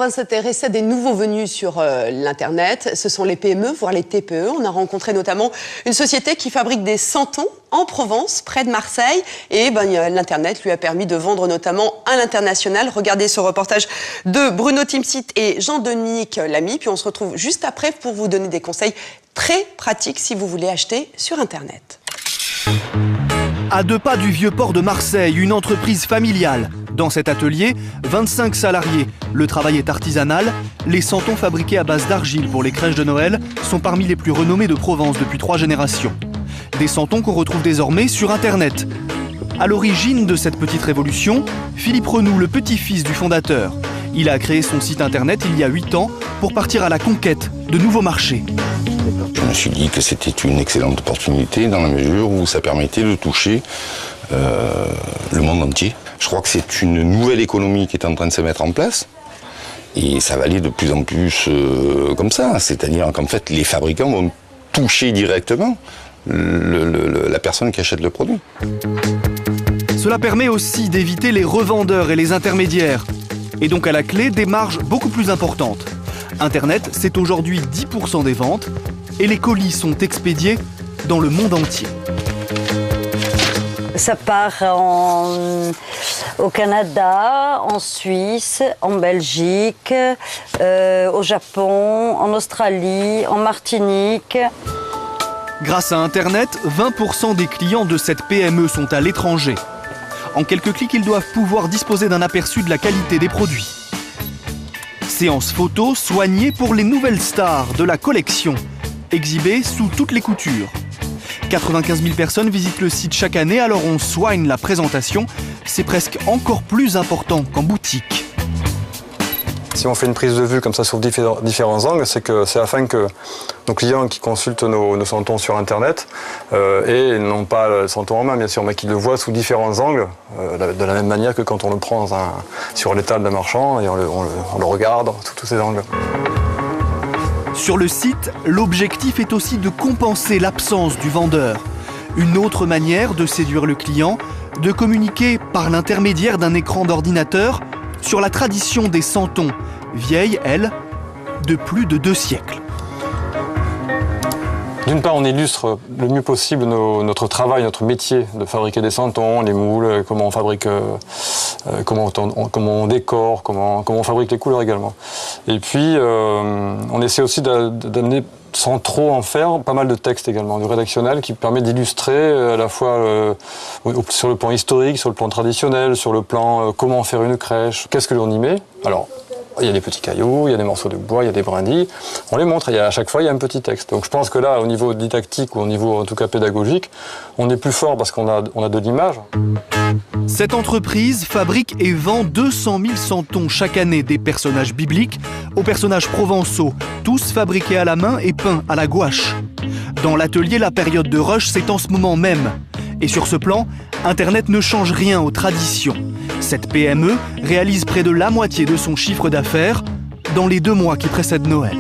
va s'intéresser à des nouveaux venus sur l'Internet. Ce sont les PME, voire les TPE. On a rencontré notamment une société qui fabrique des santons en Provence, près de Marseille. Et l'Internet lui a permis de vendre notamment à l'international. Regardez ce reportage de Bruno Timsit et Jean-Dominique Lamy. Puis on se retrouve juste après pour vous donner des conseils très pratiques si vous voulez acheter sur Internet. À 2 pas du Vieux-Port de Marseille, une entreprise familiale. Dans cet atelier, 25 salariés. Le travail est artisanal. Les santons fabriqués à base d'argile pour les crèches de Noël sont parmi les plus renommés de Provence depuis 3 générations. Des santons qu'on retrouve désormais sur Internet. À l'origine de cette petite révolution, Philippe Renoux, le petit-fils du fondateur. Il a créé son site Internet il y a 8 ans pour partir à la conquête de nouveaux marchés. Je me suis dit que c'était une excellente opportunité dans la mesure où ça permettait de toucher le monde entier. Je crois que c'est une nouvelle économie qui est en train de se mettre en place et ça va aller de plus en plus comme ça. C'est-à-dire qu'en fait, les fabricants vont toucher directement la personne qui achète le produit. Cela permet aussi d'éviter les revendeurs et les intermédiaires. Et donc à la clé, des marges beaucoup plus importantes. Internet, c'est aujourd'hui 10% des ventes et les colis sont expédiés dans le monde entier. Ça part au Canada, en Suisse, en Belgique, au Japon, en Australie, en Martinique. Grâce à Internet, 20% des clients de cette PME sont à l'étranger. En quelques clics, ils doivent pouvoir disposer d'un aperçu de la qualité des produits. Séance photo soignée pour les nouvelles stars de la collection, exhibée sous toutes les coutures. 95 000 personnes visitent le site chaque année, alors on soigne la présentation. C'est presque encore plus important qu'en boutique. Si on fait une prise de vue comme ça sur différents angles, c'est afin que nos clients qui consultent nos santons sur Internet et n'ont pas le santon en main, bien sûr, mais qu'ils le voient sous différents angles, de la même manière que quand on le prend sur l'étal d'un marchand et on le regarde sous tous ces angles. Sur le site, l'objectif est aussi de compenser l'absence du vendeur. Une autre manière de séduire le client, de communiquer par l'intermédiaire d'un écran d'ordinateur sur la tradition des santons, vieille, elle, de plus de 2 siècles. D'une part, on illustre le mieux possible notre travail, notre métier de fabriquer des santons, les moules, comment on fabrique, comment on décore, comment on fabrique les couleurs également. Et puis, on essaie aussi d'amener, sans trop en faire, pas mal de textes également, du rédactionnel, qui permet d'illustrer à la fois sur le plan historique, sur le plan traditionnel, sur le plan comment faire une crèche, qu'est-ce que l'on y met. Alors, il y a des petits cailloux, il y a des morceaux de bois, il y a des brindilles. On les montre, à chaque fois, il y a un petit texte. Donc je pense que là, au niveau didactique ou au niveau, en tout cas, pédagogique, on est plus fort parce qu'on a de l'image. Cette entreprise fabrique et vend 200 000 santons chaque année, des personnages bibliques aux personnages provençaux, tous fabriqués à la main et peints à la gouache. Dans l'atelier, la période de rush, c'est en ce moment même. Et sur ce plan, Internet ne change rien aux traditions. Cette PME réalise près de la moitié de son chiffre d'affaires dans les 2 mois qui précèdent Noël.